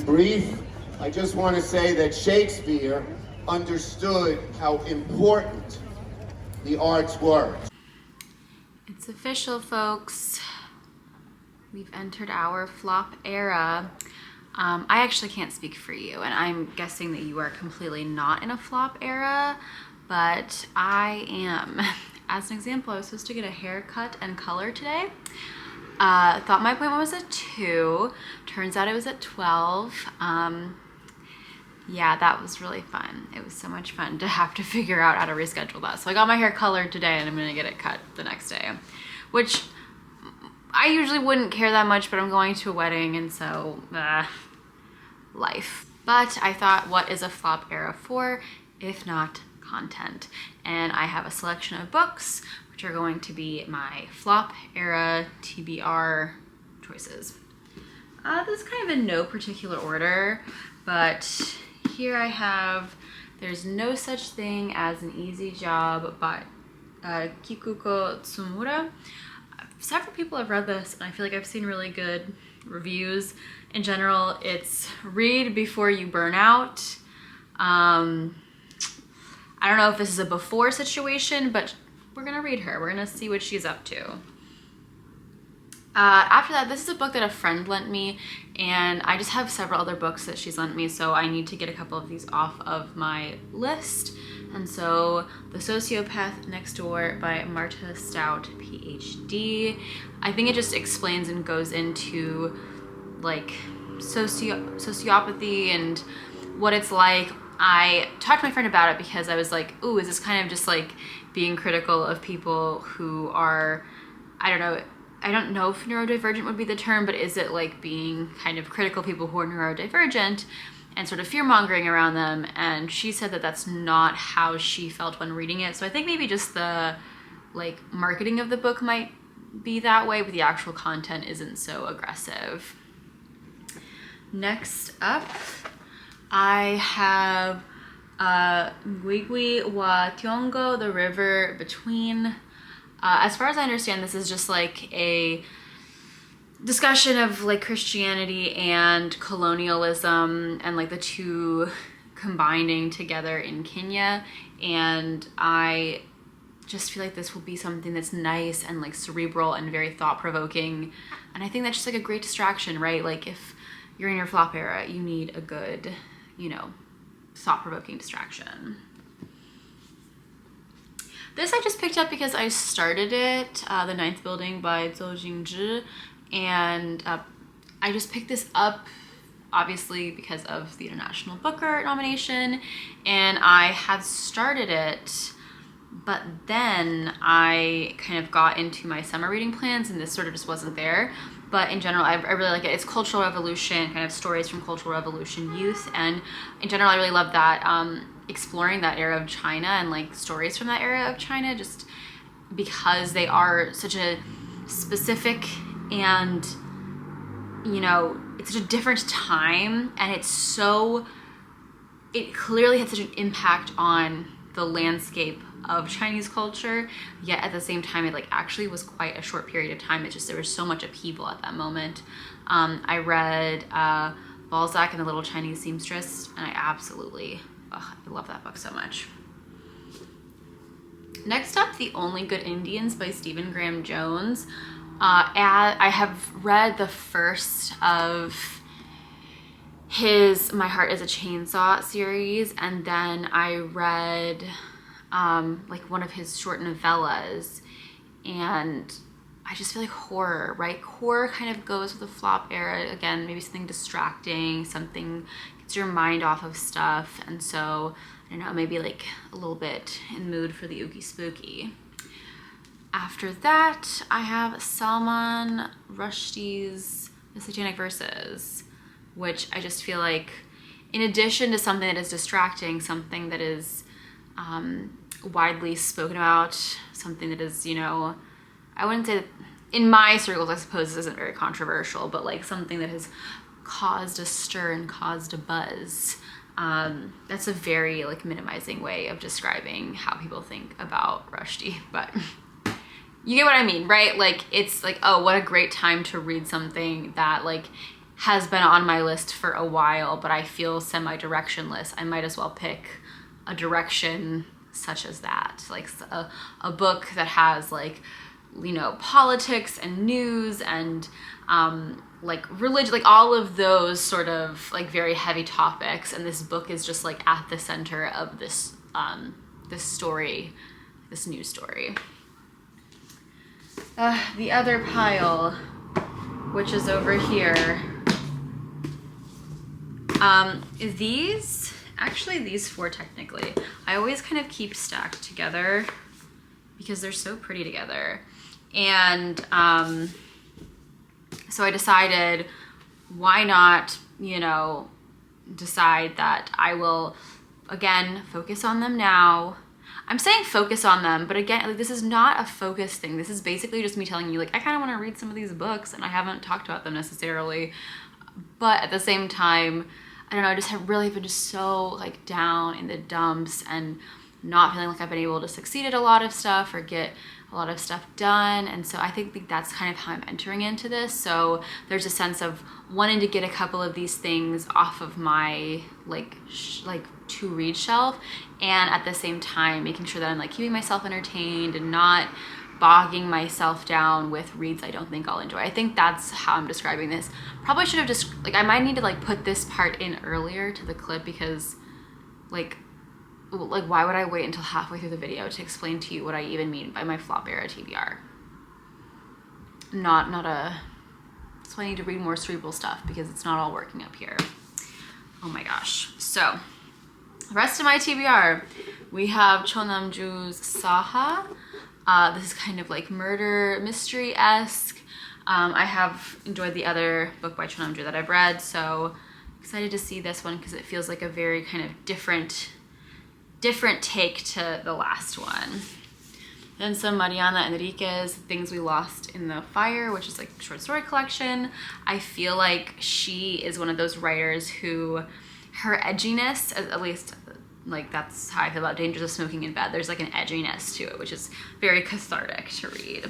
brief. I just want to say that Shakespeare understood how important the arts were. It's official, folks. We've entered our flop era. I actually can't speak for you, and I'm guessing that you are completely not in a flop era, but I am. As an example, I was supposed to get a haircut and color today. Thought my appointment was at 2. Turns out it was at 12. Yeah, that was really fun. It was so much fun to have to figure out how to reschedule that. So I got my hair colored today and I'm gonna get it cut the next day, which I usually wouldn't care that much, but I'm going to a wedding and so, life. But I thought, what is a flop era for, if not content? And I have a selection of books, which are going to be my flop era TBR choices. This is kind of in no particular order, but here I have There's No Such Thing as an Easy Job by Kikuko Tsumura. Several people have read this and I feel like I've seen really good reviews. In general, it's read before you burn out. I don't know if this is a before situation, but we're gonna read her. We're gonna see what she's up to. After that, this is a book that a friend lent me, and I just have several other books that she's lent me, so I need to get a couple of these off of my list. And so, The Sociopath Next Door by Marta Stout, PhD. I think it just explains and goes into like sociopathy and what it's like. I talked to my friend about it because I was like, ooh, is this kind of just like being critical of people who are, I don't know if neurodivergent would be the term, but is it like being kind of critical of people who are neurodivergent and sort of fear-mongering around them? And she said that that's not how she felt when reading it. So I think maybe just the like marketing of the book might be that way, but the actual content isn't so aggressive. Next up, I have Ngũgĩ wa Thiong'o, The River Between. As far as I understand, this is just like a discussion of like Christianity and colonialism and like the two combining together in Kenya. And I just feel like this will be something that's nice and like cerebral and very thought-provoking. And I think that's just like a great distraction, right? Like if you're in your flop era, you need a good, you know, thought-provoking distraction. This I just picked up because I started it, The Ninth Building by Jingzhi, and I just picked this up obviously because of the International Booker nomination, and I had started it, but then I kind of got into my summer reading plans and this sort of just wasn't there. But in general, I really like it. It's cultural revolution, kind of stories from cultural revolution youth, and in general I really love that, exploring that era of China and like stories from that era of China, just because they are such a specific and, you know, it's such a different time, and it clearly had such an impact on the landscape of Chinese culture, yet at the same time it like actually was quite a short period of time. It's just there was so much upheaval at that moment. I read Balzac and the Little Chinese Seamstress, and I absolutely, I love that book so much. Next up, The Only Good Indians by Stephen Graham Jones. I have read the first of his My Heart is a Chainsaw series, and then I read like one of his short novellas, and I just feel like horror, right? Horror kind of goes with the flop era. Again, maybe something distracting, something gets your mind off of stuff, and so, I don't know, maybe like a little bit in the mood for the oogie spooky. After that, I have Salman Rushdie's The Satanic Verses, which I just feel like, in addition to something that is distracting, something that is widely spoken about, something that is, you know, I wouldn't say that, in my circles I suppose this isn't very controversial, but like something that has caused a stir and caused a buzz. That's a very like minimizing way of describing how people think about Rushdie, but you get what I mean, right? Like it's like, oh, what a great time to read something that like has been on my list for a while, but I feel semi-directionless. I might as well pick a direction such as that, like a book that has like, you know, politics and news and like religion, like all of those sort of like very heavy topics. And this book is just like at the center of this this story, this news story. The other pile, which is over here, these four technically, I always kind of keep stacked together because they're so pretty together. And so I decided, why not, you know, decide that I will, again, focus on them now. I'm saying focus on them, but again, like, this is not a focus thing. This is basically just me telling you, like, I kind of want to read some of these books and I haven't talked about them necessarily. But at the same time, I don't know, I just have really been just so like down in the dumps and not feeling like I've been able to succeed at a lot of stuff or get a lot of stuff done. And so I think that's kind of how I'm entering into this. So there's a sense of wanting to get a couple of these things off of my like to read shelf, and at the same time making sure that I'm like keeping myself entertained and not bogging myself down with reads I don't think I'll enjoy. I think that's how I'm describing this. Probably should have just, like, I might need to like put this part in earlier to the clip, because like why would I wait until halfway through the video to explain to you what I even mean by my flop Era TBR? That's why I need to read more cerebral stuff, because it's not all working up here. Oh my gosh. So the rest of my TBR, we have Cho Nam-Joo's Saha. This is kind of like murder mystery-esque. I have enjoyed the other book by Cho Nam-Joo that I've read, so excited to see this one because it feels like a very kind of different take to the last one. Then some Mariana Enriquez, Things We Lost in the Fire, which is like a short story collection. I feel like she is one of those writers who, her edginess, at least like that's how I feel about Dangers of Smoking in Bed. There's like an edginess to it, which is very cathartic to read.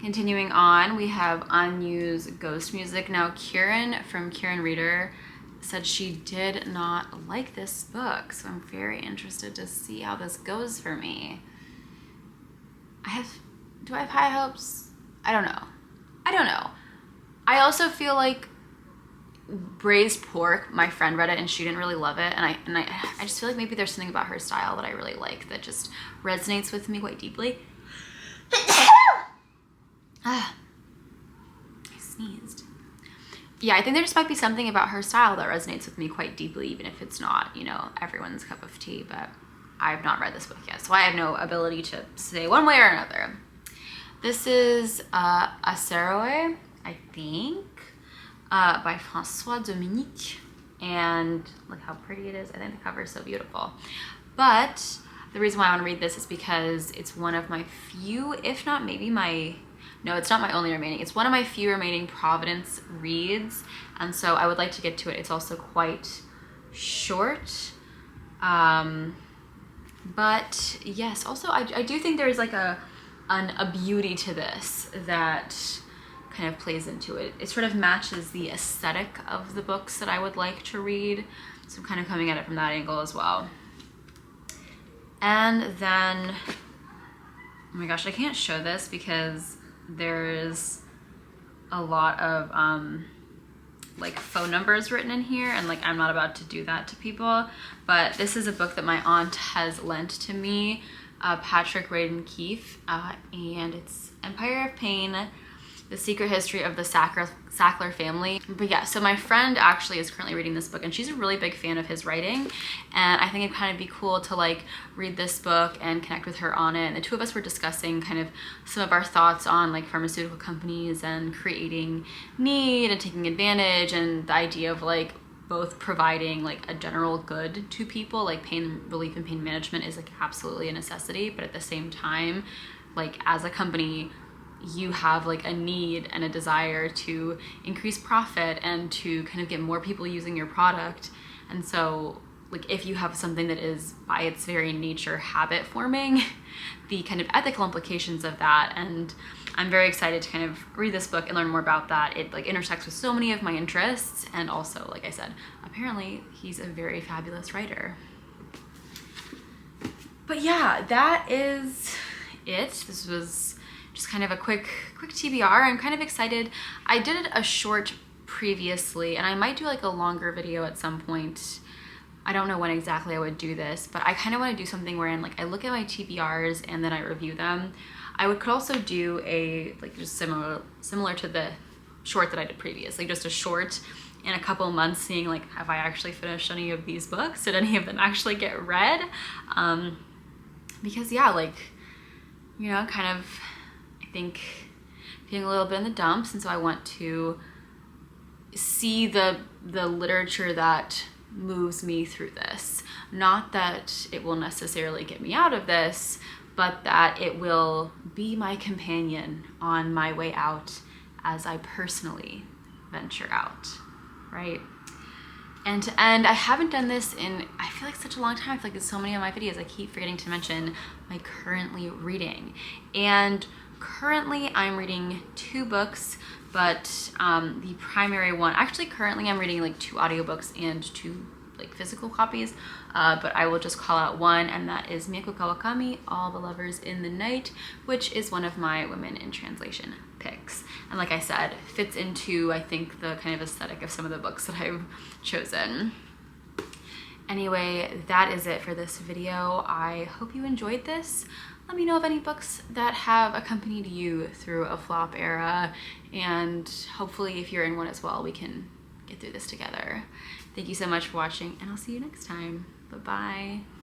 Continuing on, we have Anyu's Ghost Music. Now Kieran from Kieran Reader said she did not like this book, so I'm very interested to see how this goes for me. Do I have high hopes? I don't know. I also feel like Braised Pork, my friend read it and she didn't really love it, and I just feel like maybe there's something about her style that I really like that just resonates with me quite deeply. I sneezed. Yeah, I think there just might be something about her style that resonates with me quite deeply, even if it's not, you know, everyone's cup of tea. But I have not read this book yet, so I have no ability to say one way or another. This is Aseroe, I think, by Francois, Dominique, and look how pretty it is. I think the cover is so beautiful. But the reason why I want to read this is because it's one of my few, if not maybe my, no, it's not my only remaining, it's one of my few remaining Providence reads, and so I would like to get to it. It's also quite short, but yes, also I do think there's like a beauty to this that kind of plays into it. It sort of matches the aesthetic of the books that I would like to read, so I'm kind of coming at it from that angle as well. And then, oh my gosh, I can't show this because there's a lot of like phone numbers written in here, and like I'm not about to do that to people, but this is a book that my aunt has lent to me, Patrick Radden Keefe, and it's Empire of Pain, The Secret History of the Sackler Family. But yeah, so my friend actually is currently reading this book, and she's a really big fan of his writing, and I think it'd kind of be cool to like read this book and connect with her on it. And the two of us were discussing kind of some of our thoughts on like pharmaceutical companies and creating need and taking advantage, and the idea of like both providing like a general good to people, like pain relief and pain management is like absolutely a necessity, but at the same time, like as a company, you have like a need and a desire to increase profit and to kind of get more people using your product. And so like if you have something that is by its very nature habit forming, the kind of ethical implications of that. And I'm very excited to kind of read this book and learn more about that. It like intersects with so many of my interests, and also, like I said, apparently he's a very fabulous writer. But yeah, that is it. This was just kind of a quick TBR. I'm kind of excited. I did a short previously, and I might do like a longer video at some point. I don't know when exactly I would do this, but I kind of want to do something wherein like I look at my TBRs and then I review them. I could also do a like just similar to the short that I did previously, just a short in a couple months, seeing like, have I actually finished any of these books? Did any of them actually get read? Because yeah, like, you know, kind of, I think feeling a little bit in the dumps, and so I want to see the literature that moves me through this. Not that it will necessarily get me out of this, but that it will be my companion on my way out as I personally venture out, right? And to end, I haven't done this in, I feel like such a long time. I feel like there's so many of my videos I keep forgetting to mention my currently reading. And currently I'm reading 2 books, but the primary one, actually currently I'm reading like 2 audiobooks and 2 like physical copies, but I will just call out one, and that is Mieko Kawakami, All the Lovers in the Night, which is one of my women in translation picks. And like I said, fits into, I think, the kind of aesthetic of some of the books that I've chosen. Anyway, that is it for this video. I hope you enjoyed this. Let me know of any books that have accompanied you through a flop era, and hopefully if you're in one as well, we can get through this together. Thank you so much for watching, and I'll see you next time. Bye-bye.